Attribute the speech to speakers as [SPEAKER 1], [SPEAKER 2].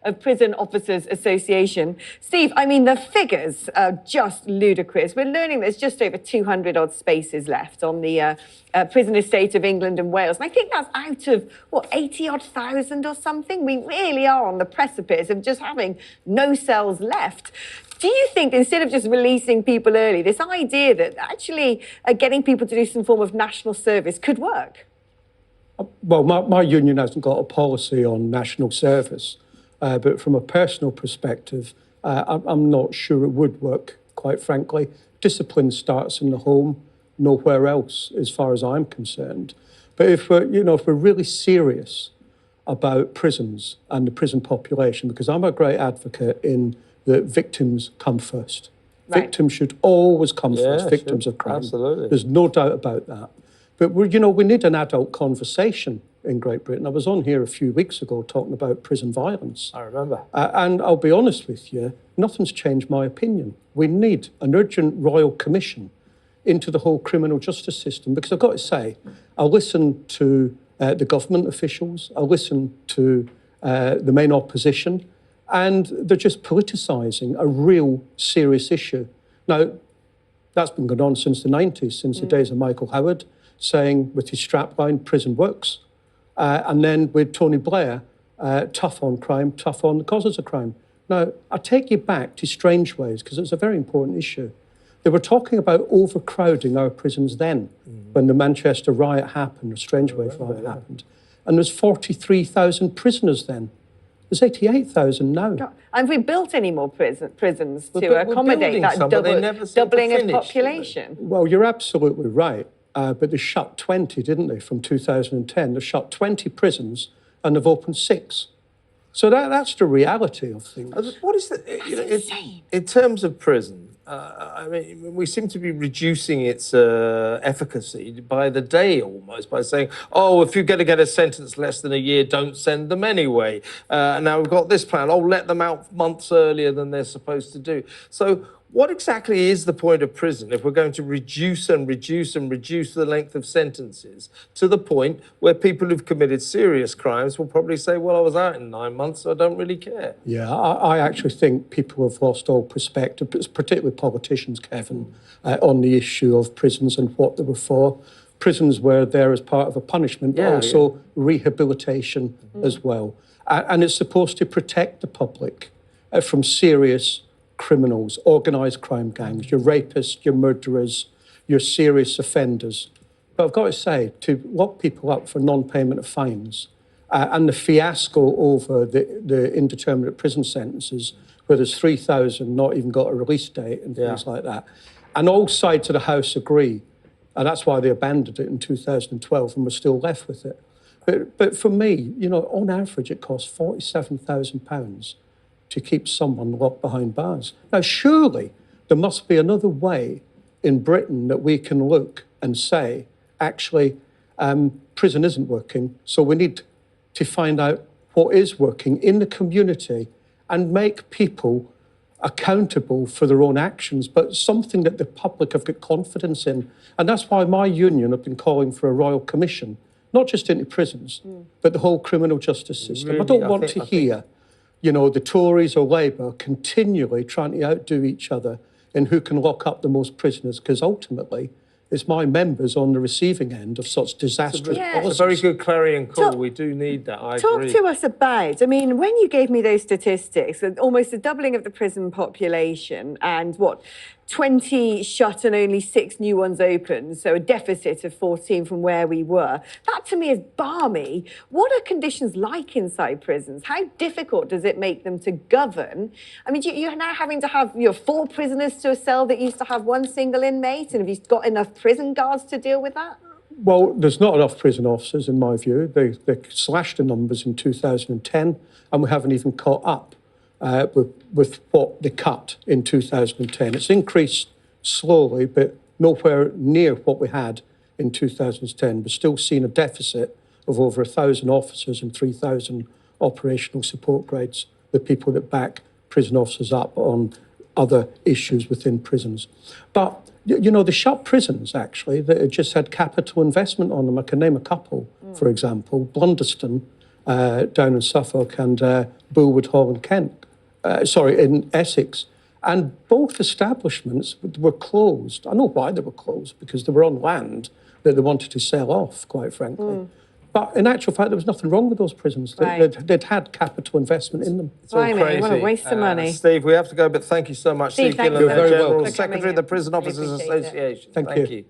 [SPEAKER 1] of Prison Officers Association. Steve, I mean, the figures are just ludicrous. We're learning there's just over 200 odd spaces left on the prison estate of England and Wales. And I think that's out of, what, 80 odd thousand or something? We really are on the precipice of just having no cells left. Do you think, instead of just releasing people early, this idea that actually getting people to do some form of national service could work?
[SPEAKER 2] Well, my union hasn't got a policy on national service, but from a personal perspective, I'm not sure it would work, quite frankly. Discipline starts in the home, nowhere else, as far as I'm concerned. But if we're really serious about prisons and the prison population, because I'm a great advocate in that victims come first. Right. Victims should always come first, victims of crime.
[SPEAKER 3] Absolutely.
[SPEAKER 2] There's no doubt about that. But we need an adult conversation in Great Britain. I was on here a few weeks ago talking about prison violence.
[SPEAKER 3] I remember.
[SPEAKER 2] And I'll be honest with you, nothing's changed my opinion. We need an urgent royal commission into the whole criminal justice system, because I've got to say, I listen to the government officials, I listen to the main opposition, and they're just politicising a real serious issue. Now, that's been going on since the 90s, since the days of Michael Howard, saying with his strapline, prison works. And then with Tony Blair, tough on crime, tough on the causes of crime. Now, I take you back to Strangeways, because it's a very important issue. They were talking about overcrowding our prisons then, when the Manchester riot happened, or Strangeways riot happened. And there's 43,000 prisoners then. There's 88,000 now.
[SPEAKER 1] And we built any more prisons to accommodate that doubling of population?
[SPEAKER 2] Well, you're absolutely right. But they shut 20, didn't they, from 2010? They shut 20 prisons and they've opened 6. So that's the reality of things.
[SPEAKER 3] What is the... in terms of prison, I mean, we seem to be reducing its efficacy by the day almost, by saying, oh, if you're going to get a sentence less than a year, don't send them anyway. Now we've got this plan, let them out months earlier than they're supposed to do. So what exactly is the point of prison if we're going to reduce and reduce and reduce the length of sentences to the point where people who've committed serious crimes will probably say, well, I was out in 9 months, so I don't really care?
[SPEAKER 2] Yeah, I actually think people have lost all perspective, particularly politicians, Kevin, on the issue of prisons and what they were for. Prisons were there as part of a punishment, but also rehabilitation as well. And it's supposed to protect the public from serious criminals, organised crime gangs, your rapists, your murderers, your serious offenders. But I've got to say, to lock people up for non-payment of fines and the fiasco over the indeterminate prison sentences, where there's 3,000 not even got a release date and things like that. And all sides of the House agree, and that's why they abandoned it in 2012 and we're still left with it. But for me, on average, it costs £47,000 to keep someone locked behind bars. Now, surely there must be another way in Britain that we can look and say, actually, prison isn't working, so we need to find out what is working in the community and make people accountable for their own actions, but something that the public have got confidence in. And that's why my union have been calling for a royal commission, not just into prisons, but the whole criminal justice system. Really, I don't want to hear the Tories or Labour continually trying to outdo each other in who can lock up the most prisoners, because ultimately it's my members on the receiving end of such disastrous policies.
[SPEAKER 3] It's a very good clarion call. We do need that, I agree.
[SPEAKER 1] Talk to us about, when you gave me those statistics, almost a doubling of the prison population and 20 shut and only 6 new ones open, so a deficit of 14 from where we were. That to me is balmy. What are conditions like inside prisons? How difficult does it make them to govern? I mean, you're now having to have 4 prisoners to a cell that used to have 1 single inmate, and have you got enough prison guards to deal with that?
[SPEAKER 2] Well, there's not enough prison officers, in my view. They slashed the numbers in 2010, and we haven't even caught up with what they cut in 2010. It's increased slowly, but nowhere near what we had in 2010. We're still seeing a deficit of over 1,000 officers and 3,000 operational support grades, the people that back prison officers up on other issues within prisons. But, the shut prisons, actually, that just had capital investment on them. I can name a couple, for example. Blunderston down in Suffolk and Bulwood Hall in Kent, in Essex. And both establishments were closed. I know why they were closed, because they were on land that they wanted to sell off, quite frankly. But in actual fact, there was nothing wrong with those prisons.
[SPEAKER 1] Right.
[SPEAKER 2] They'd had capital investment in them.
[SPEAKER 3] It's all
[SPEAKER 1] Blimey,
[SPEAKER 3] crazy.
[SPEAKER 1] what a waste of money.
[SPEAKER 3] Steve, we have to go, but thank you so much.
[SPEAKER 1] Steve, thank
[SPEAKER 3] Gillan,
[SPEAKER 1] you
[SPEAKER 3] the
[SPEAKER 1] very
[SPEAKER 3] General
[SPEAKER 1] welcome.
[SPEAKER 3] Secretary of the Prison Officers
[SPEAKER 1] Really appreciate it.
[SPEAKER 3] Association.
[SPEAKER 2] Thank you.